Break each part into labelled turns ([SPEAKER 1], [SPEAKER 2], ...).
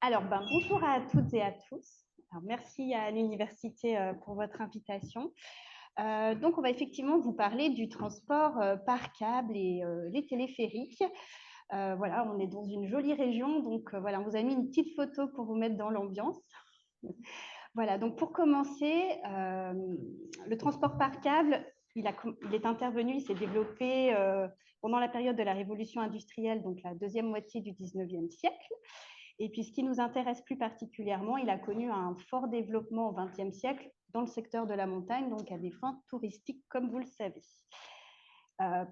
[SPEAKER 1] Alors, bonjour à toutes et à tous. Alors, merci à l'université pour votre invitation. Donc, on va effectivement vous parler du transport par câble et les téléphériques. Voilà, on est dans une jolie région, donc voilà, on vous a mis une petite photo pour vous mettre dans l'ambiance. Voilà, donc pour commencer, le transport par câble, il est intervenu, il s'est développé pendant la période de la révolution industrielle, donc la deuxième moitié du 19e siècle. Et puis, ce qui nous intéresse plus particulièrement, il a connu un fort développement au XXe siècle dans le secteur de la montagne, donc à des fins touristiques, comme vous le savez.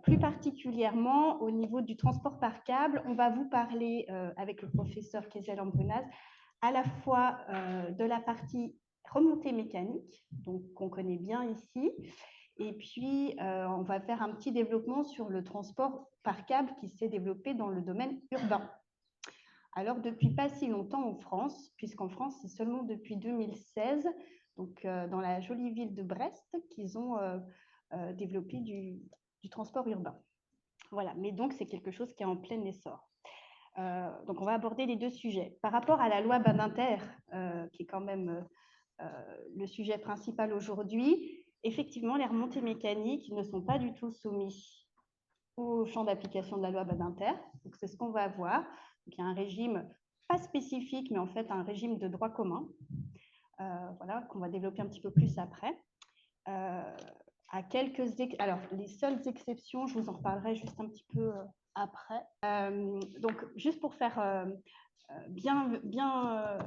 [SPEAKER 1] Plus particulièrement, au niveau du transport par câble, on va vous parler, avec le professeur Kezel Ambrunaz, à la fois de la partie remontée mécanique, donc qu'on connaît bien ici, et puis on va faire un petit développement sur le transport par câble qui s'est développé dans le domaine urbain. Alors, depuis pas si longtemps en France, puisqu'en France, c'est seulement depuis 2016, donc dans la jolie ville de Brest, qu'ils ont développé du transport urbain. Voilà, mais donc c'est quelque chose qui est en plein essor. Donc, on va aborder les deux sujets. Par rapport à la loi Badinter, qui est quand même le sujet principal aujourd'hui, effectivement, les remontées mécaniques ne sont pas du tout soumises au champ d'application de la loi Badinter. Donc, c'est ce qu'on va voir. Donc, il y a un régime pas spécifique, mais en fait un régime de droit commun, voilà, qu'on va développer un petit peu plus après. À alors, les seules exceptions, je vous en reparlerai juste un petit peu après. Donc, juste pour faire bien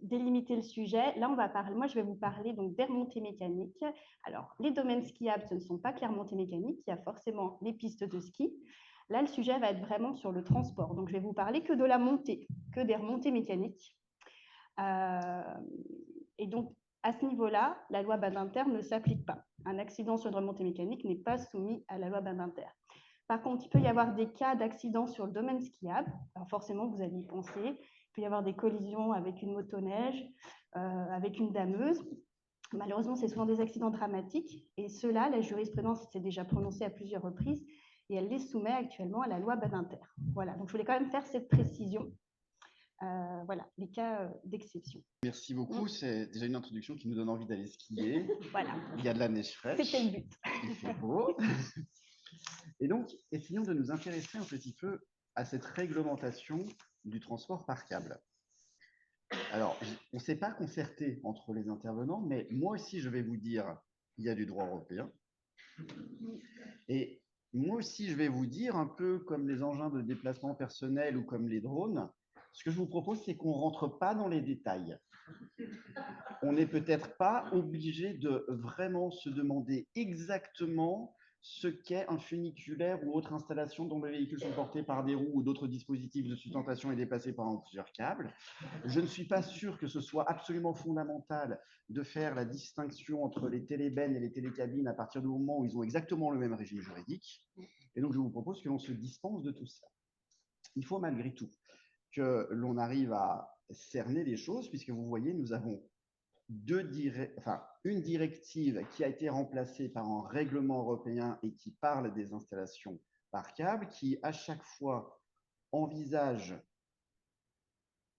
[SPEAKER 1] délimiter le sujet, là, moi, je vais vous parler donc des remontées mécaniques. Alors, les domaines skiables, ce ne sont pas que les remontées mécaniques, il y a forcément les pistes de ski. Là, le sujet va être vraiment sur le transport. Donc, je vais vous parler que de la montée, que des remontées mécaniques. Et donc, à ce niveau-là, la loi Badinter ne s'applique pas. Un accident sur une remontée mécanique n'est pas soumis à la loi Badinter. Par contre, il peut y avoir des cas d'accident sur le domaine skiable. Alors forcément, vous allez y penser. Il peut y avoir des collisions avec une motoneige, avec une dameuse. Malheureusement, c'est souvent des accidents dramatiques. Et ceux-là, la jurisprudence s'est déjà prononcée à plusieurs reprises et elle les soumet actuellement à la loi Badinter. Voilà, donc je voulais quand même faire cette précision. Voilà, les cas d'exception.
[SPEAKER 2] Merci beaucoup. C'est déjà une introduction qui nous donne envie d'aller skier.
[SPEAKER 1] Voilà.
[SPEAKER 2] Il y a de la neige fraîche.
[SPEAKER 1] C'était le but.
[SPEAKER 2] Il fait beau. Et donc, essayons de nous intéresser un petit peu à cette réglementation du transport par câble. Alors, on ne s'est pas concerté entre les intervenants, mais moi aussi, je vais vous dire, il y a du droit européen. Et moi aussi, je vais vous dire, un peu comme les engins de déplacement personnel ou comme les drones, ce que je vous propose, c'est qu'on ne rentre pas dans les détails. On n'est peut-être pas obligé de vraiment se demander exactement ce qu'est un funiculaire ou autre installation dont les véhicules sont portés par des roues ou d'autres dispositifs de sustentation et déplacés par plusieurs câbles. Je ne suis pas sûr que ce soit absolument fondamental de faire la distinction entre les télébennes et les télécabines à partir du moment où ils ont exactement le même régime juridique. Et donc, je vous propose que l'on se dispense de tout ça. Il faut malgré tout que l'on arrive à cerner les choses, puisque vous voyez, nous avons une directive qui a été remplacée par un règlement européen et qui parle des installations par câble, qui à chaque fois envisage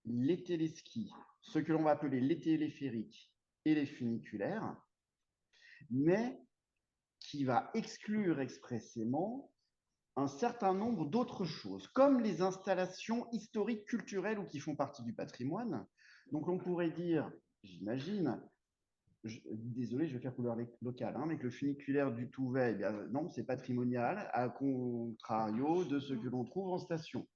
[SPEAKER 2] les téléskis, ce que l'on va appeler les téléphériques et les funiculaires, mais qui va exclure expressément un certain nombre d'autres choses, comme les installations historiques, culturelles ou qui font partie du patrimoine. Donc on pourrait dire, j'imagine, désolé, je vais faire couleur locale, mais que le funiculaire du Touvet, non, c'est patrimonial, à contrario de ce que l'on trouve en station.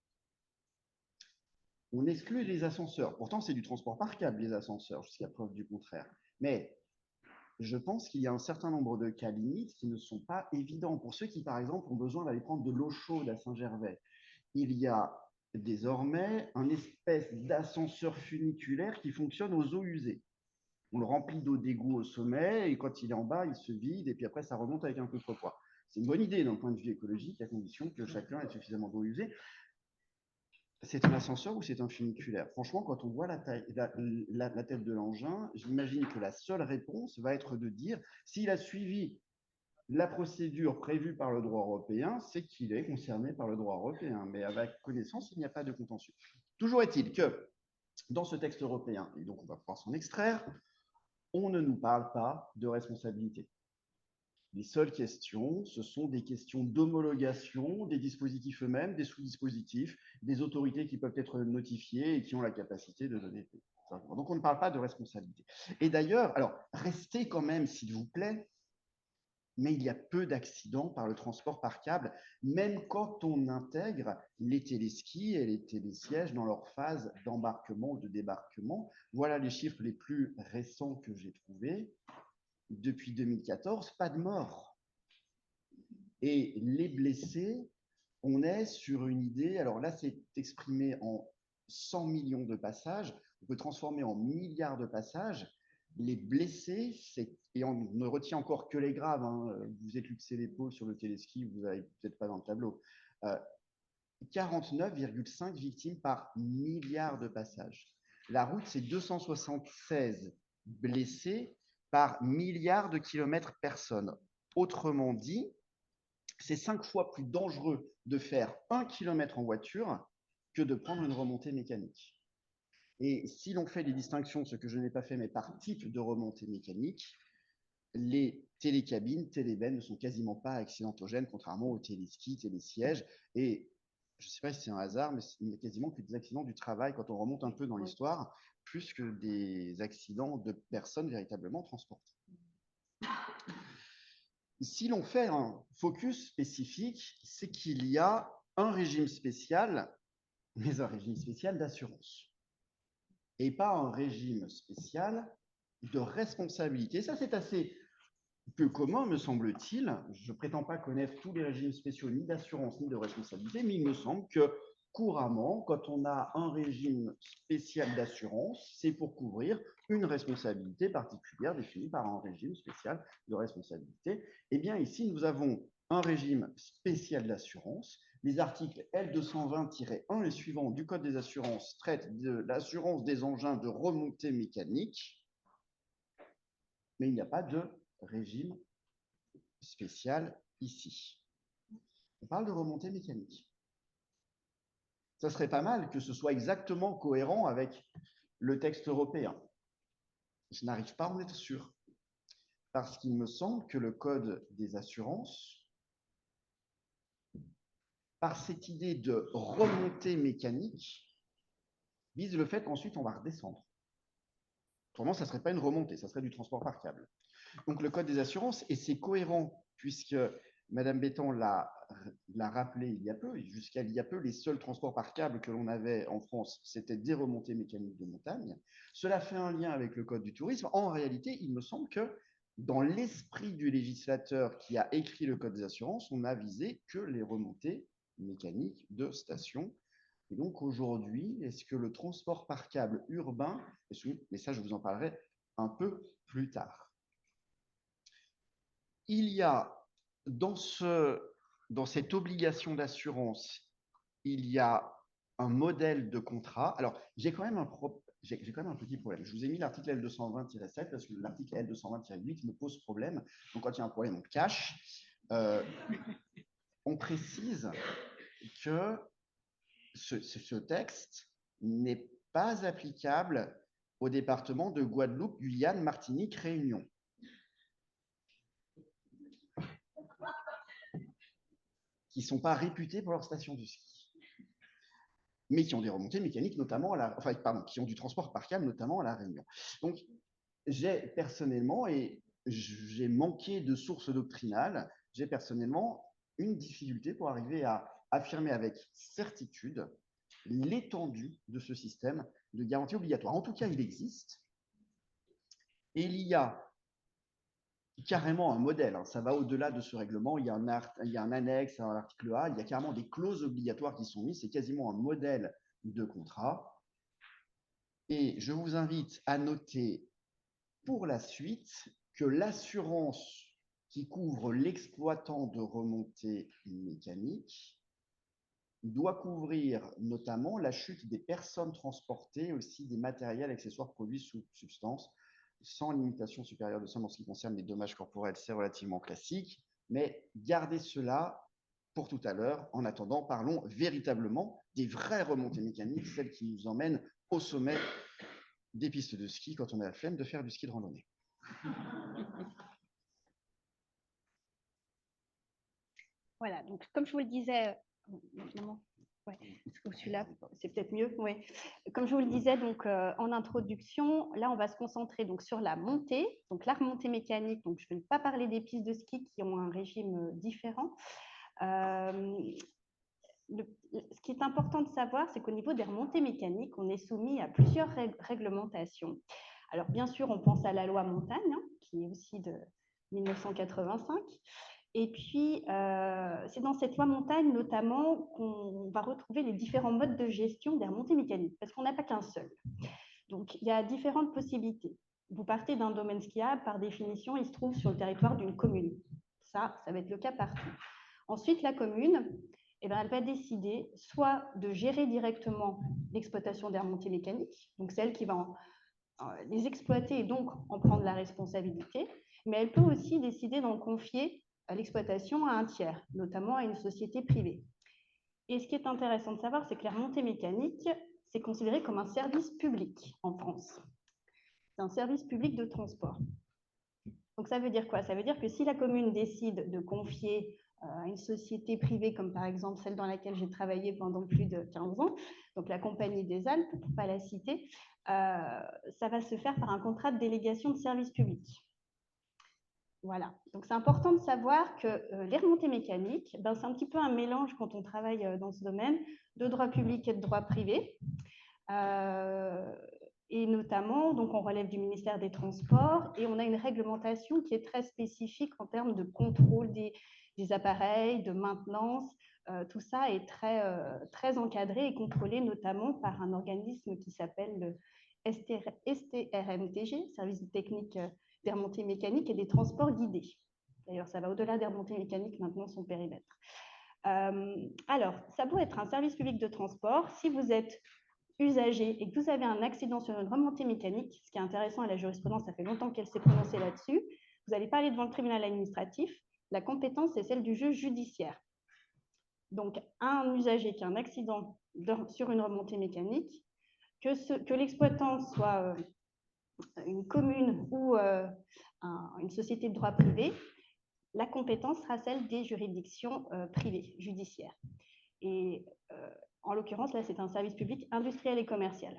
[SPEAKER 2] On exclut les ascenseurs. Pourtant, c'est du transport par câble, les ascenseurs, jusqu'à preuve du contraire. Mais je pense qu'il y a un certain nombre de cas limites qui ne sont pas évidents. Pour ceux qui, par exemple, ont besoin d'aller prendre de l'eau chaude à Saint-Gervais, il y a désormais un espèce d'ascenseur funiculaire qui fonctionne aux eaux usées. On le remplit d'eau d'égout au sommet et quand il est en bas, il se vide et puis après, ça remonte avec un peu de poids. C'est une bonne idée d'un point de vue écologique, à condition que chacun ait suffisamment d'eau usée. C'est un ascenseur ou c'est un funiculaire? Franchement, quand on voit la tête de l'engin, j'imagine que la seule réponse va être de dire s'il a suivi la procédure prévue par le droit européen, c'est qu'il est concerné par le droit européen. Mais avec connaissance, il n'y a pas de contentieux. Toujours est-il que dans ce texte européen, et donc on va pouvoir s'en extraire, on ne nous parle pas de responsabilité. Les seules questions, ce sont des questions d'homologation des dispositifs eux-mêmes, des sous-dispositifs, des autorités qui peuvent être notifiées et qui ont la capacité de donner. Donc on ne parle pas de responsabilité. Et d'ailleurs, alors restez quand même, s'il vous plaît, mais il y a peu d'accidents par le transport par câble, même quand on intègre les téléskis et les télésièges dans leur phase d'embarquement ou de débarquement. Voilà les chiffres les plus récents que j'ai trouvés. Depuis 2014, pas de mort. Et les blessés, on est sur une idée, alors là c'est exprimé en 100 millions de passages, on peut transformer en milliards de passages. Les blessés, et on ne retient encore que les graves, hein, vous éclipsez l'épaule sur le téléski, vous n'avez peut-être pas dans le tableau, 49,5 victimes par milliard de passages. La route, c'est 276 blessés par milliard de kilomètres personnes. Autrement dit, c'est 5 fois plus dangereux de faire 1 kilomètre en voiture que de prendre une remontée mécanique. Et si l'on fait des distinctions, ce que je n'ai pas fait, mais par type de remontée mécanique, les télécabines, télébennes ne sont quasiment pas accidentogènes, contrairement aux téléskis, télésièges. Et je ne sais pas si c'est un hasard, mais il n'y a quasiment que des accidents du travail quand on remonte un peu dans l'histoire, plus que des accidents de personnes véritablement transportées. Si l'on fait un focus spécifique, c'est qu'il y a un régime spécial, mais un régime spécial d'assurance. Et pas un régime spécial de responsabilité. Ça, c'est assez peu commun, me semble-t-il. Je ne prétends pas connaître tous les régimes spéciaux, ni d'assurance, ni de responsabilité, mais il me semble que couramment, quand on a un régime spécial d'assurance, c'est pour couvrir une responsabilité particulière définie par un régime spécial de responsabilité. Eh bien, ici, nous avons un régime spécial d'assurance. Les articles L220-1 et suivants du Code des assurances traitent de l'assurance des engins de remontée mécanique, mais il n'y a pas de régime spécial ici. On parle de remontée mécanique. Ça serait pas mal que ce soit exactement cohérent avec le texte européen. Je n'arrive pas à en être sûr. Parce qu'il me semble que le Code des assurances, par cette idée de remontée mécanique, vise le fait qu'ensuite on va redescendre. Autrement, ça ne serait pas une remontée, ça serait du transport par câble. Donc le Code des assurances, et c'est cohérent puisque Madame Béton l'a rappelé il y a peu, jusqu'à il y a peu, les seuls transports par câble que l'on avait en France, c'était des remontées mécaniques de montagne. Cela fait un lien avec le Code du tourisme. En réalité, il me semble que dans l'esprit du législateur qui a écrit le Code des assurances, on n'a visé que les remontées mécaniques de stations. Et donc aujourd'hui, est-ce que le transport par câble urbain est soumis? Mais ça, je vous en parlerai un peu plus tard. Il y a dans cette obligation d'assurance, il y a un modèle de contrat. Alors, j'ai quand même un petit problème. Je vous ai mis l'article L220-7 parce que l'article L220-8 me pose problème. Donc, quand il y a un problème, on cache. On précise que ce texte n'est pas applicable au département de Guadeloupe, Guyane, Martinique, Réunion. Qui ne sont pas réputés pour leur station de ski, mais qui ont des remontées mécaniques, notamment qui ont du transport par câble, notamment à La Réunion. Donc, j'ai personnellement, et j'ai manqué de sources doctrinales, j'ai personnellement une difficulté pour arriver à affirmer avec certitude l'étendue de ce système de garantie obligatoire. En tout cas, il existe. Et il y a carrément un modèle, hein. Ça va au-delà de ce règlement. Il y a un annexe à l'article A, il y a carrément des clauses obligatoires qui sont mises. C'est quasiment un modèle de contrat. Et je vous invite à noter pour la suite que l'assurance qui couvre l'exploitant de remontée mécanique doit couvrir notamment la chute des personnes transportées, aussi des matériels, accessoires, produits sous substance, sans limitation supérieure de somme en ce qui concerne les dommages corporels, c'est relativement classique, mais gardez cela pour tout à l'heure. En attendant, parlons véritablement des vraies remontées mécaniques, celles qui nous emmènent au sommet des pistes de ski quand on a la flemme de faire du ski de randonnée.
[SPEAKER 1] Voilà, donc comme je vous le disais, ouais, celui-là, c'est peut-être mieux. Ouais. Comme je vous le disais donc en introduction, là on va se concentrer donc sur la montée, donc la remontée mécanique. Donc je ne vais pas parler des pistes de ski qui ont un régime différent. Ce qui est important de savoir, c'est qu'au niveau des remontées mécaniques, on est soumis à plusieurs réglementations. Alors bien sûr, on pense à la loi montagne, hein, qui est aussi de 1985. Et puis, c'est dans cette loi montagne notamment qu'on va retrouver les différents modes de gestion des remontées mécaniques, parce qu'on n'a pas qu'un seul. Donc, il y a différentes possibilités. Vous partez d'un domaine skiable, par définition, il se trouve sur le territoire d'une commune. Ça va être le cas partout. Ensuite, la commune, elle va décider soit de gérer directement l'exploitation des remontées mécaniques, donc celle qui va les exploiter et donc en prendre la responsabilité, mais elle peut aussi décider d'en confier l'exploitation à un tiers, notamment à une société privée. Et ce qui est intéressant de savoir, c'est que la remontée mécanique, c'est considéré comme un service public en France. C'est un service public de transport. Donc ça veut dire quoi? Ça veut dire que si la commune décide de confier à une société privée, comme par exemple celle dans laquelle j'ai travaillé pendant plus de 15 ans, donc la Compagnie des Alpes, pour ne pas la citer, ça va se faire par un contrat de délégation de service public. Voilà, donc c'est important de savoir que les remontées mécaniques, c'est un petit peu un mélange quand on travaille dans ce domaine de droit public et de droit privé. Et notamment, donc on relève du ministère des Transports et on a une réglementation qui est très spécifique en termes de contrôle des appareils, de maintenance. Tout ça est très encadré et contrôlé notamment par un organisme qui s'appelle le STRMTG, Service technique des remontées mécaniques et des transports guidés. D'ailleurs, ça va au-delà des remontées mécaniques, maintenant son périmètre. Alors, ça doit être un service public de transport. Si vous êtes usager et que vous avez un accident sur une remontée mécanique, ce qui est intéressant à la jurisprudence, ça fait longtemps qu'elle s'est prononcée là-dessus, vous allez parler devant le tribunal administratif, la compétence est celle du juge judiciaire. Donc, un usager qui a un accident sur une remontée mécanique, que l'exploitant soit une commune ou une société de droit privé, la compétence sera celle des juridictions privées, judiciaires. Et en l'occurrence, là, c'est un service public industriel et commercial.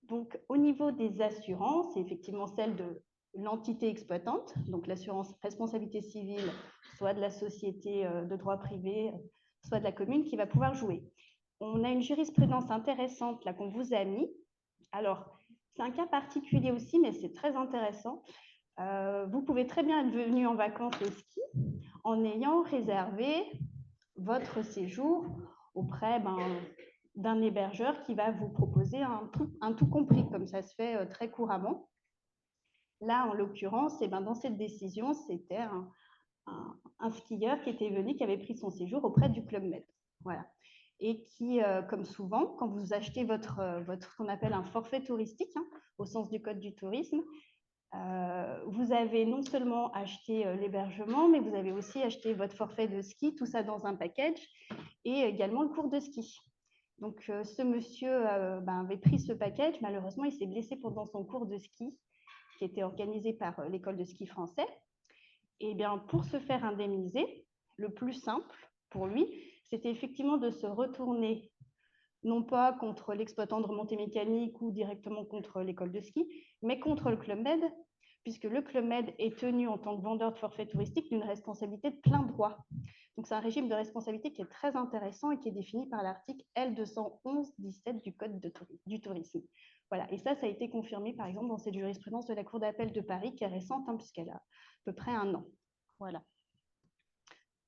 [SPEAKER 1] Donc, au niveau des assurances, c'est effectivement celle de l'entité exploitante, donc l'assurance responsabilité civile, soit de la société de droit privé, soit de la commune, qui va pouvoir jouer. On a une jurisprudence intéressante là qu'on vous a mis. Alors, c'est un cas particulier aussi, mais c'est très intéressant. Vous pouvez très bien être venu en vacances au ski en ayant réservé votre séjour auprès d'un hébergeur qui va vous proposer un tout compris, comme ça se fait très couramment. Là, en l'occurrence, dans cette décision, c'était un skieur qui était venu, qui avait pris son séjour auprès du Club Med. Voilà. Et qui, comme souvent, quand vous achetez votre qu'on appelle un forfait touristique, hein, au sens du Code du tourisme, vous avez non seulement acheté l'hébergement, mais vous avez aussi acheté votre forfait de ski, tout ça dans un package, et également le cours de ski. Donc, ce monsieur avait pris ce package. Malheureusement, il s'est blessé pendant son cours de ski, qui était organisé par l'école de ski français. Et bien, pour se faire indemniser, le plus simple pour lui, c'était effectivement de se retourner, non pas contre l'exploitant de remontée mécanique ou directement contre l'école de ski, mais contre le Club Med, puisque le Club Med est tenu en tant que vendeur de forfait touristique d'une responsabilité de plein droit. Donc, c'est un régime de responsabilité qui est très intéressant et qui est défini par l'article L211-17 du Code du tourisme. Voilà. Et ça a été confirmé, par exemple, dans cette jurisprudence de la Cour d'appel de Paris, qui est récente, hein, puisqu'elle a à peu près 1 an. Voilà.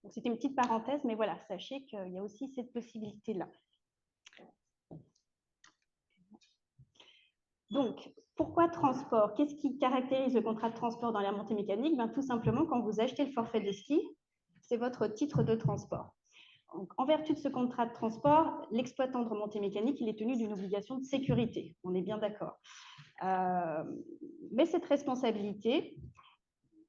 [SPEAKER 1] Donc, c'était une petite parenthèse, mais voilà, sachez qu'il y a aussi cette possibilité-là. Donc, pourquoi transport? Qu'est-ce qui caractérise le contrat de transport dans les remontées mécaniques? Tout simplement, quand vous achetez le forfait de ski, c'est votre titre de transport. Donc, en vertu de ce contrat de transport, l'exploitant de remontée mécanique, il est tenu d'une obligation de sécurité. On est bien d'accord. Mais cette responsabilité,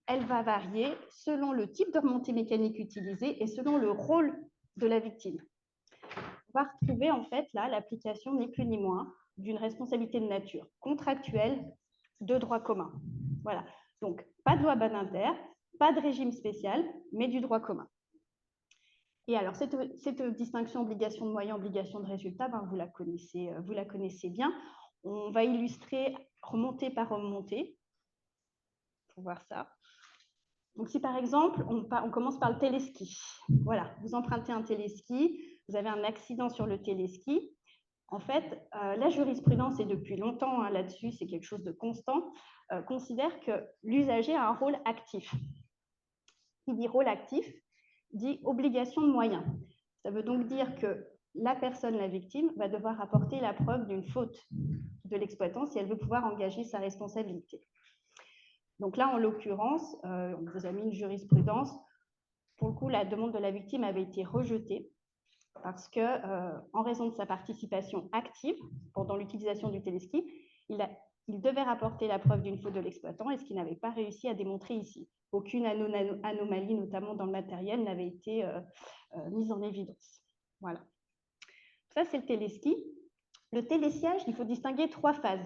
[SPEAKER 1] elle va varier selon le type de remontée mécanique utilisée et selon le rôle de la victime. va retrouver en fait là l'application ni plus ni moins d'une responsabilité de nature contractuelle de droit commun. Voilà. Donc, pas de loi Badinter, pas de régime spécial, mais du droit commun. Et alors, cette distinction obligation de moyens, obligation de résultat, ben, vous la connaissez bien. On va illustrer remontée par remontée. Il faut voir ça. Donc, si par exemple, on commence par le téléski. Voilà, vous empruntez un téléski, vous avez un accident sur le téléski. En fait, la jurisprudence, et depuis longtemps là-dessus, c'est quelque chose de constant, considère que l'usager a un rôle actif. Qui dit rôle actif, dit obligation de moyens. Ça veut donc dire que la personne, la victime, va devoir apporter la preuve d'une faute de l'exploitant si elle veut pouvoir engager sa responsabilité. Donc là, en l'occurrence, on vous a mis une jurisprudence. Pour le coup, la demande de la victime avait été rejetée parce que, en raison de sa participation active pendant l'utilisation du téléski, il devait rapporter la preuve d'une faute de l'exploitant, et ce qu'il n'avait pas réussi à démontrer ici. Aucune anomalie, notamment dans le matériel, n'avait été mise en évidence. Voilà. Ça, c'est le téléski. Le télésiège, il faut distinguer 3 phases.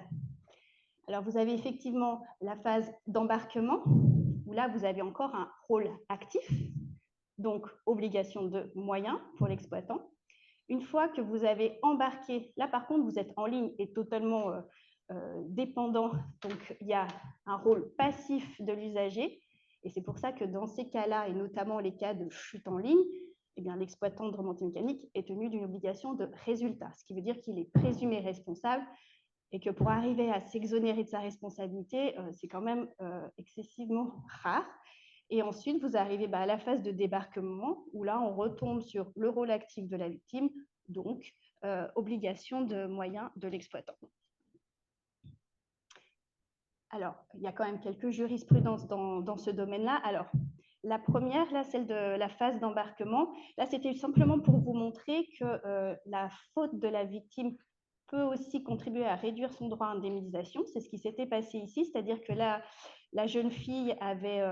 [SPEAKER 1] Alors, vous avez effectivement la phase d'embarquement, où là, vous avez encore un rôle actif, donc obligation de moyens pour l'exploitant. Une fois que vous avez embarqué, là, par contre, vous êtes en ligne et totalement dépendant, donc il y a un rôle passif de l'usager, et c'est pour ça que dans ces cas-là, et notamment les cas de chute en ligne, eh bien, l'exploitant de remontée mécanique est tenu d'une obligation de résultat, ce qui veut dire qu'il est présumé responsable, et que pour arriver à s'exonérer de sa responsabilité, c'est quand même excessivement rare. Et ensuite, vous arrivez à la phase de débarquement, où là, on retombe sur le rôle actif de la victime, donc obligation de moyens de l'exploitant. Alors, il y a quand même quelques jurisprudences dans ce domaine-là. Alors, la première, là, celle de la phase d'embarquement, là, c'était simplement pour vous montrer que la faute de la victime peut aussi contribuer à réduire son droit à indemnisation. C'est ce qui s'était passé ici, c'est-à-dire que là, la jeune fille avait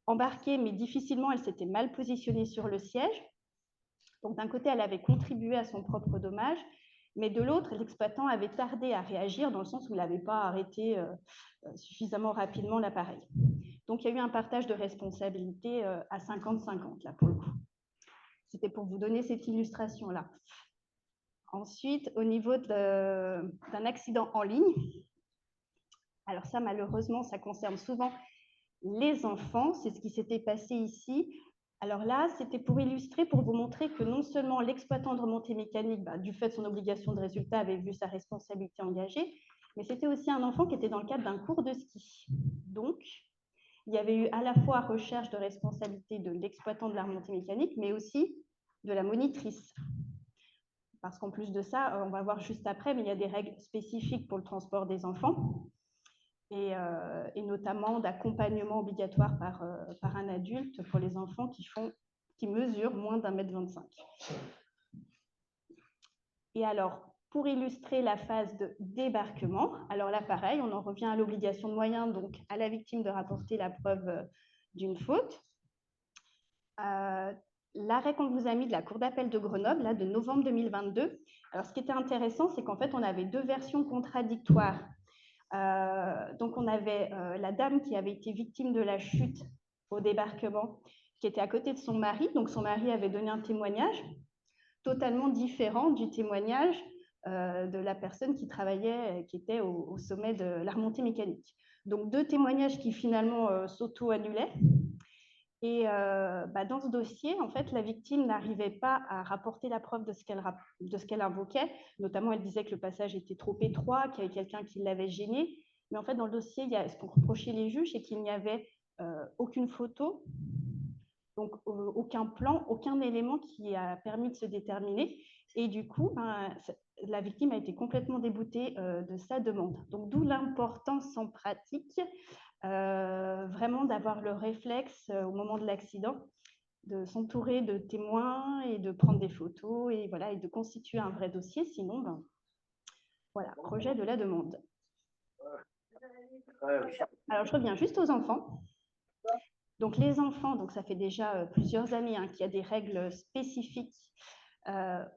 [SPEAKER 1] embarqué, mais difficilement, elle s'était mal positionnée sur le siège. Donc, d'un côté, elle avait contribué à son propre dommage, mais de l'autre, l'exploitant avait tardé à réagir dans le sens où il n'avait pas arrêté suffisamment rapidement l'appareil. Donc, il y a eu un partage de responsabilité à 50-50, là, pour le coup. C'était pour vous donner cette illustration-là. Ensuite, au niveau d'un accident en ligne, alors ça, malheureusement, ça concerne souvent les enfants. C'est ce qui s'était passé ici. Alors là, c'était pour illustrer, pour vous montrer que non seulement l'exploitant de remontée mécanique, du fait de son obligation de résultat, avait vu sa responsabilité engagée, mais c'était aussi un enfant qui était dans le cadre d'un cours de ski. Donc, il y avait eu à la fois recherche de responsabilité de l'exploitant de la remontée mécanique, mais aussi de la monitrice. Parce qu'en plus de ça, on va voir juste après, mais il y a des règles spécifiques pour le transport des enfants. Et notamment d'accompagnement obligatoire par un adulte pour les enfants qui mesurent moins d'1,25 m. Et alors, pour illustrer la phase de débarquement, alors là, pareil, on en revient à l'obligation de moyens, donc à la victime de rapporter la preuve d'une faute. L'arrêt qu'on vous a mis de la Cour d'appel de Grenoble, là, de novembre 2022, alors ce qui était intéressant, c'est qu'en fait, on avait 2 versions contradictoires. Donc, on avait la dame qui avait été victime de la chute au débarquement, qui était à côté de son mari. Donc, son mari avait donné un témoignage totalement différent du témoignage de la personne qui travaillait, qui était au sommet de la remontée mécanique. Donc, 2 témoignages qui finalement s'auto-annulaient. Et dans ce dossier, en fait, la victime n'arrivait pas à rapporter la preuve de ce qu'elle invoquait. Notamment, elle disait que le passage était trop étroit, qu'il y avait quelqu'un qui l'avait gênée. Mais en fait, dans le dossier, ce qu'on reprochait les juges, c'est qu'il n'y avait aucune photo, donc aucun plan, aucun élément qui a permis de se déterminer. Et du coup, la victime a été complètement déboutée de sa demande. Donc, d'où l'importance en pratique vraiment d'avoir le réflexe au moment de l'accident, de s'entourer de témoins et de prendre des photos et, voilà, et de constituer un vrai dossier. Sinon, voilà, rejet de la demande. Alors, je reviens juste aux enfants. Donc, les enfants, donc ça fait déjà plusieurs années qu'il y a des règles spécifiques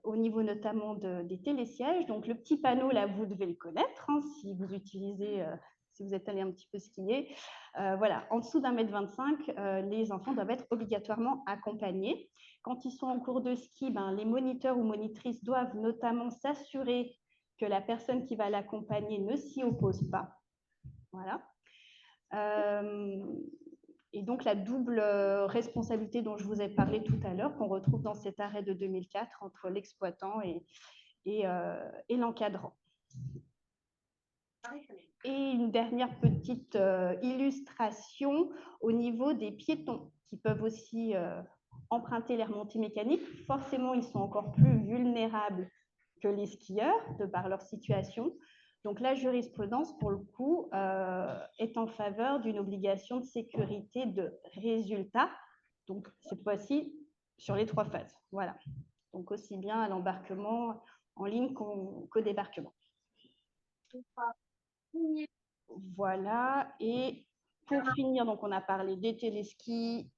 [SPEAKER 1] au niveau notamment des télésièges. Donc, le petit panneau, là, vous devez le connaître hein, si vous utilisez, si vous êtes allé un petit peu skier. Voilà, en dessous d'1,25 m, les enfants doivent être obligatoirement accompagnés. Quand ils sont en cours de ski, ben, les moniteurs ou monitrices doivent notamment s'assurer que la personne qui va l'accompagner ne s'y oppose pas. Voilà. Et donc, la double responsabilité dont je vous ai parlé tout à l'heure, qu'on retrouve dans cet arrêt de 2004 entre l'exploitant et l'encadrant. Et une dernière petite illustration au niveau des piétons qui peuvent aussi emprunter les remontées mécaniques. Forcément, ils sont encore plus vulnérables que les skieurs de par leur situation. Donc la jurisprudence, pour le coup, est en faveur d'une obligation de sécurité de résultat. Donc cette fois-ci, sur les 3 phases. Voilà. Donc aussi bien à l'embarquement en ligne qu'au débarquement. Voilà. Et pour finir, donc on a parlé des téléskis,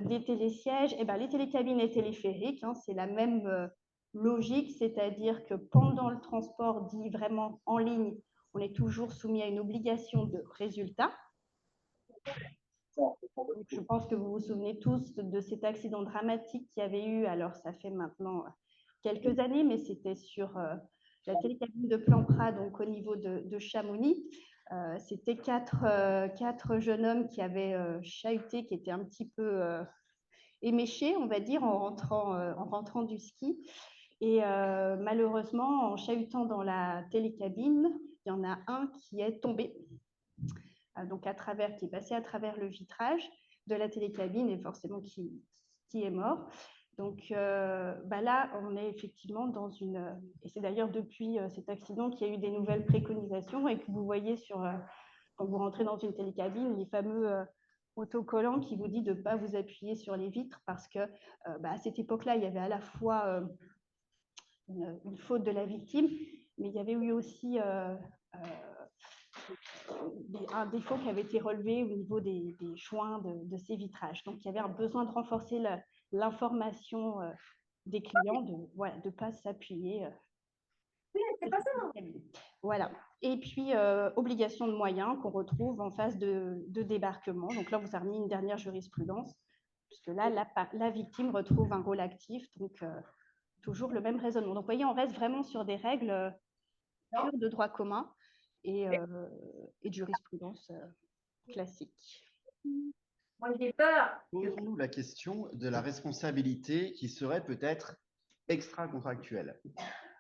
[SPEAKER 1] des télésièges. Et ben, les télécabines et téléphériques, hein, c'est la même logique, c'est-à-dire que pendant le transport dit vraiment en ligne, on est toujours soumis à une obligation de résultat. Je pense que vous vous souvenez tous de cet accident dramatique qu'il y avait eu. Alors, ça fait maintenant quelques années, mais c'était sur la télécabine de Plan-Prat, donc au niveau de Chamonix. C'était quatre jeunes hommes qui avaient chahuté, qui étaient un petit peu éméchés, on va dire, en rentrant du ski. Et malheureusement, en chahutant dans la télécabine, il y en a un qui est tombé, donc qui est passé à travers le vitrage de la télécabine et forcément qui est mort. Donc là, on est effectivement dans une... Et c'est d'ailleurs depuis cet accident qu'il y a eu des nouvelles préconisations et que vous voyez quand vous rentrez dans une télécabine, les fameux autocollants qui vous disent de ne pas vous appuyer sur les vitres parce que à cette époque-là, il y avait à la fois une faute de la victime, mais il y avait eu aussi un défaut qui avait été relevé au niveau des joints de ces vitrages. Donc, il y avait un besoin de renforcer l'information des clients, de ne pas s'appuyer. Voilà. Et puis, obligation de moyens qu'on retrouve en phase de débarquement. Donc là, vous avez mis une dernière jurisprudence, puisque là, la victime retrouve un rôle actif. Donc, toujours le même raisonnement. Donc, vous voyez, on reste vraiment sur des règles pures de droit commun et de jurisprudence classique.
[SPEAKER 3] Moi, j'ai peur.
[SPEAKER 2] Posons-nous la question de la responsabilité qui serait peut-être extra-contractuelle.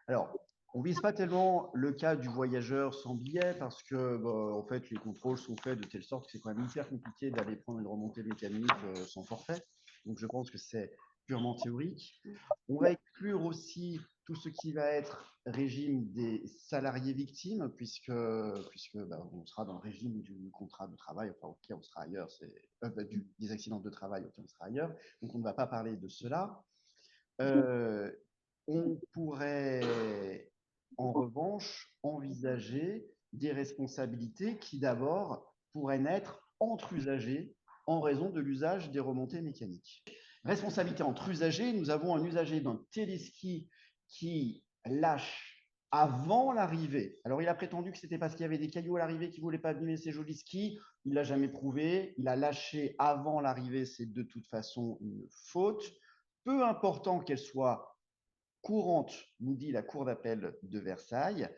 [SPEAKER 2] Alors, on ne vise pas tellement le cas du voyageur sans billet parce que, en fait, les contrôles sont faits de telle sorte que c'est quand même hyper compliqué d'aller prendre une remontée mécanique sans forfait. Donc, je pense que c'est purement théorique. On va exclure aussi tout ce qui va être régime des salariés victimes, puisque on sera dans le régime du contrat de travail, enfin, ok, on sera ailleurs, des accidents de travail, ok, on sera ailleurs. Donc, on ne va pas parler de cela. On pourrait, en revanche, envisager des responsabilités qui, d'abord, pourraient naître entre usagers en raison de l'usage des remontées mécaniques. Responsabilité entre usagers, nous avons un usager d'un téléski qui lâche avant l'arrivée. Alors, il a prétendu que c'était parce qu'il y avait des cailloux à l'arrivée qu'il ne voulait pas abîmer ses jolis skis. Il ne l'a jamais prouvé. Il a lâché avant l'arrivée, c'est de toute façon une faute. Peu important qu'elle soit courante, nous dit la Cour d'appel de Versailles,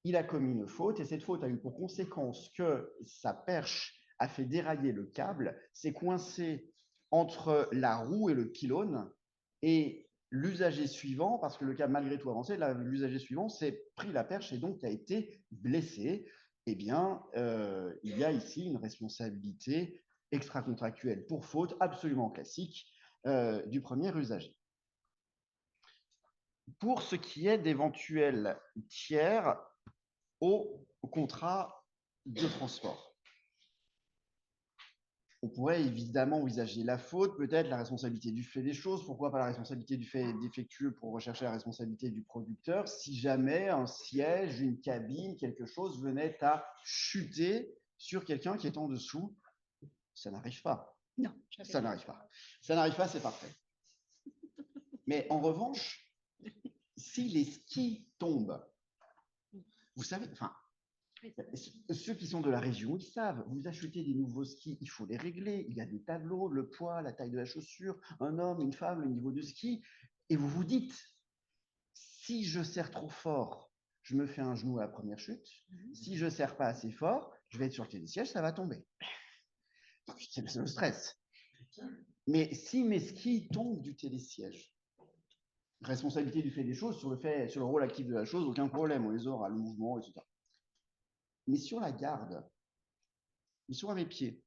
[SPEAKER 2] il a commis une faute et cette faute a eu pour conséquence que sa perche a fait dérailler le câble, s'est coincé entre la roue et le pylône et l'usager suivant, parce que le câble malgré tout avancé, l'usager suivant s'est pris la perche et donc a été blessé. Eh bien, il y a ici une responsabilité extra-contractuelle pour faute absolument classique du premier usager. Pour ce qui est d'éventuels tiers au contrat de transport, on pourrait évidemment envisager la faute, peut-être la responsabilité du fait des choses, pourquoi pas la responsabilité du fait défectueux pour rechercher la responsabilité du producteur, si jamais un siège, une cabine, quelque chose venait à chuter sur quelqu'un qui est en dessous. Ça n'arrive pas.
[SPEAKER 1] Non,
[SPEAKER 2] ça n'arrive pas. Ça n'arrive pas, c'est parfait. Mais en revanche, si les skis tombent, vous savez, enfin, ceux qui sont de la région, ils savent, vous achetez des nouveaux skis, il faut les régler, il y a des tableaux, le poids, la taille de la chaussure, un homme, une femme, le niveau de ski, et vous vous dites, si je serre trop fort, je me fais un genou à la première chute, si je serre pas assez fort, je vais être sur le télésiège, ça va tomber. C'est le stress. Mais si mes skis tombent du télésiège, responsabilité du fait des choses, sur le rôle actif de la chose, aucun problème, on les aura, le mouvement, etc. Mais sur la garde, ils sont à mes pieds.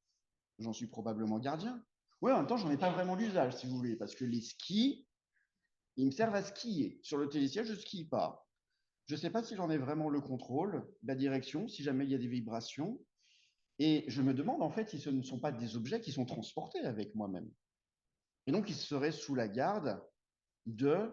[SPEAKER 2] J'en suis probablement gardien. Oui, en même temps, j'en ai pas vraiment d'usage, si vous voulez, parce que les skis, ils me servent à skier. Sur le télésiège, je skie pas. Je ne sais pas si j'en ai vraiment le contrôle, la direction, si jamais il y a des vibrations. Et je me demande, en fait, si ce ne sont pas des objets qui sont transportés avec moi-même. Et donc, ils seraient sous la garde du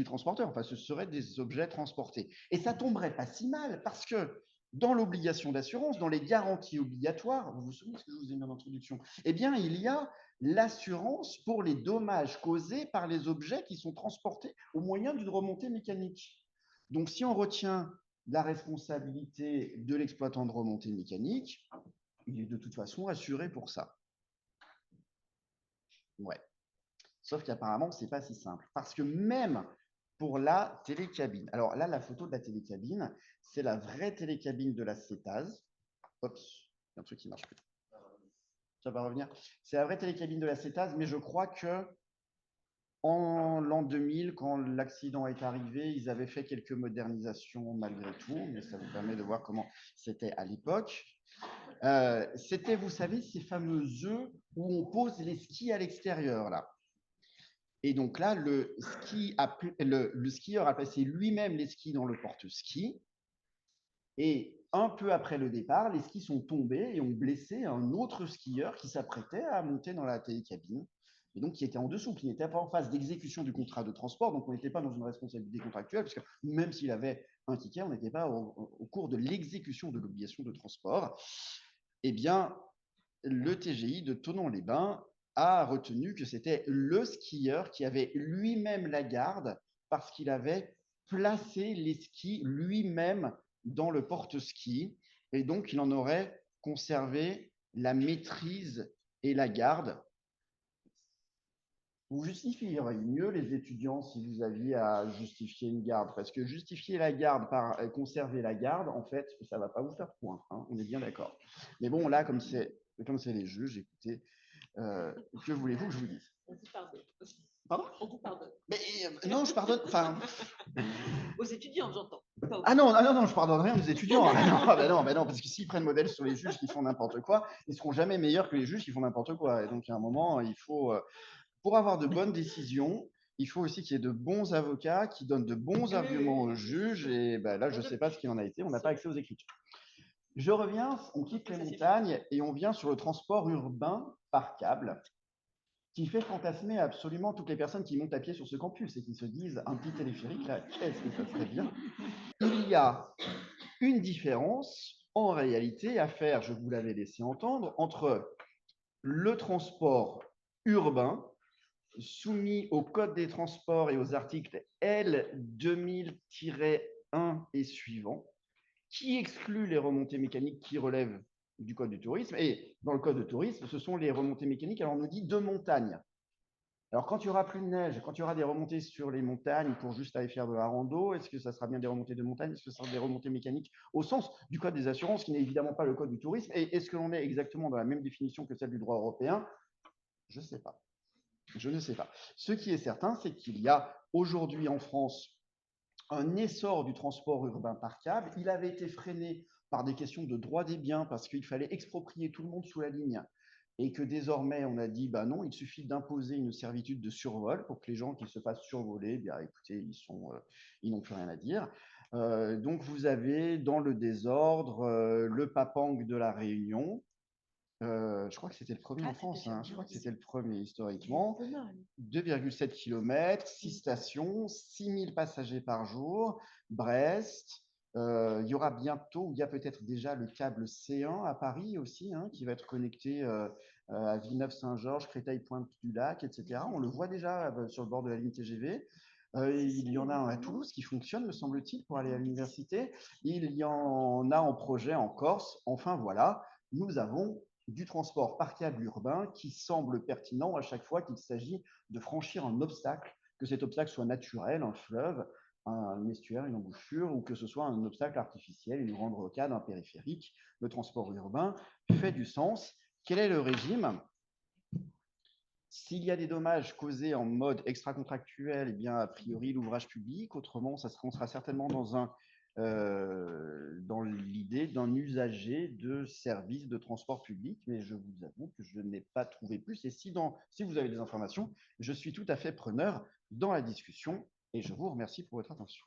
[SPEAKER 2] transporteur. Enfin, ce seraient des objets transportés. Et ça tomberait pas si mal, parce que dans l'obligation d'assurance, dans les garanties obligatoires, vous vous souvenez ce que je vous ai mis en introduction, eh bien, il y a l'assurance pour les dommages causés par les objets qui sont transportés au moyen d'une remontée mécanique. Donc, si on retient la responsabilité de l'exploitant de remontée mécanique, il est de toute façon assuré pour ça. Ouais. Sauf qu'apparemment, ce n'est pas si simple. Parce que même pour la télécabine, alors là, la photo de la télécabine, c'est la vraie télécabine de la CETAS. Oups, il y a un truc qui ne marche plus. Ça va revenir. C'est la vraie télécabine de la CETAS, mais je crois que en l'an 2000, quand l'accident est arrivé, ils avaient fait quelques modernisations malgré tout, mais ça vous permet de voir comment c'était à l'époque. C'était, vous savez, ces fameux œufs où on pose les skis à l'extérieur, là. Et donc là, le skieur a placé lui-même les skis dans le porte-ski. Et un peu après le départ, les skis sont tombés et ont blessé un autre skieur qui s'apprêtait à monter dans la télécabine. Et donc qui était en dessous, qui n'était pas en phase d'exécution du contrat de transport. Donc on n'était pas dans une responsabilité contractuelle, parce que même s'il avait un ticket, on n'était pas au cours de l'exécution de l'obligation de transport. Eh bien, le TGI de Thonon-les-Bains a retenu que c'était le skieur qui avait lui-même la garde parce qu'il avait placé les skis lui-même dans le porte-ski et donc il en aurait conservé la maîtrise et la garde. Vous justifieriez mieux les étudiants si vous aviez à justifier une garde, parce que justifier la garde par conserver la garde, en fait, ça ne va pas vous faire point, hein, on est bien d'accord. Mais bon, là, comme c'est les juges, écoutez, que voulez-vous que je vous dise?
[SPEAKER 4] On vous pardonne.
[SPEAKER 2] Pardon?
[SPEAKER 4] On vous pardonne.
[SPEAKER 2] Mais non, je pardonne. Enfin.
[SPEAKER 4] Aux étudiants, j'entends.
[SPEAKER 2] Ah non, je pardonne rien aux étudiants. Non, parce que s'ils prennent modèle sur les juges qui font n'importe quoi, ils seront jamais meilleurs que les juges qui font n'importe quoi. Et donc, à un moment, il faut, pour avoir de bonnes décisions, il faut aussi qu'il y ait de bons avocats qui donnent de bons arguments aux juges. Et ben, là, je ne sais pas ce qu'il en a été. On n'a pas accès aux écritures. Je reviens, on quitte les montagnes et on vient sur le transport urbain par câble, qui fait fantasmer absolument toutes les personnes qui montent à pied sur ce campus et qui se disent un petit téléphérique là, qu'est-ce que ça serait bien. Il y a une différence en réalité à faire, je vous l'avais laissé entendre, entre le transport urbain soumis au Code des transports et aux articles L 2000-1 et suivants, qui exclut les remontées mécaniques qui relèvent du Code du tourisme. Et dans le Code de tourisme, ce sont les remontées mécaniques, alors on nous dit de montagne. Alors, quand il n'y aura plus de neige, quand il y aura des remontées sur les montagnes pour juste aller faire de la rando, est-ce que ça sera bien des remontées de montagne? Est-ce que ça sera des remontées mécaniques au sens du Code des assurances, qui n'est évidemment pas le Code du tourisme? Et est-ce que l'on est exactement dans la même définition que celle du droit européen? Je ne sais pas. Je ne sais pas. Ce qui est certain, c'est qu'il y a aujourd'hui en France un essor du transport urbain par câble. Il avait été freiné par des questions de droit des biens parce qu'il fallait exproprier tout le monde sous la ligne et que désormais on a dit bah non, il suffit d'imposer une servitude de survol pour que les gens qui se fassent survoler, bien écoutez, ils n'ont plus rien à dire. Donc vous avez dans le désordre le Papang de la Réunion. Je crois que c'était le premier en France, hein. Je crois que c'était le premier historiquement. 2,7 km, 6 stations, 6000 passagers par jour, Brest. Il y aura bientôt, il y a peut-être déjà le câble C1 à Paris aussi, hein, qui va être connecté à Villeneuve-Saint-Georges, Créteil-Pointe-du-Lac, etc. On le voit déjà sur le bord de la ligne TGV. Il y en a un à Toulouse qui fonctionne, me semble-t-il, pour aller à l'université. Il y en a en projet en Corse. Enfin, voilà, nous avons du transport par câble urbain qui semble pertinent à chaque fois qu'il s'agit de franchir un obstacle, que cet obstacle soit naturel, un fleuve, un estuaire, une embouchure, ou que ce soit un obstacle artificiel, une grande rocade, un périphérique. Le transport urbain fait du sens. Quel est le régime? S'il y a des dommages causés en mode extra-contractuel, eh bien, a priori, l'ouvrage public. Autrement, on sera certainement dans l'idée d'un usager de services de transport public, mais je vous avoue que je n'ai pas trouvé plus. Et si vous avez des informations, je suis tout à fait preneur dans la discussion et je vous remercie pour votre attention.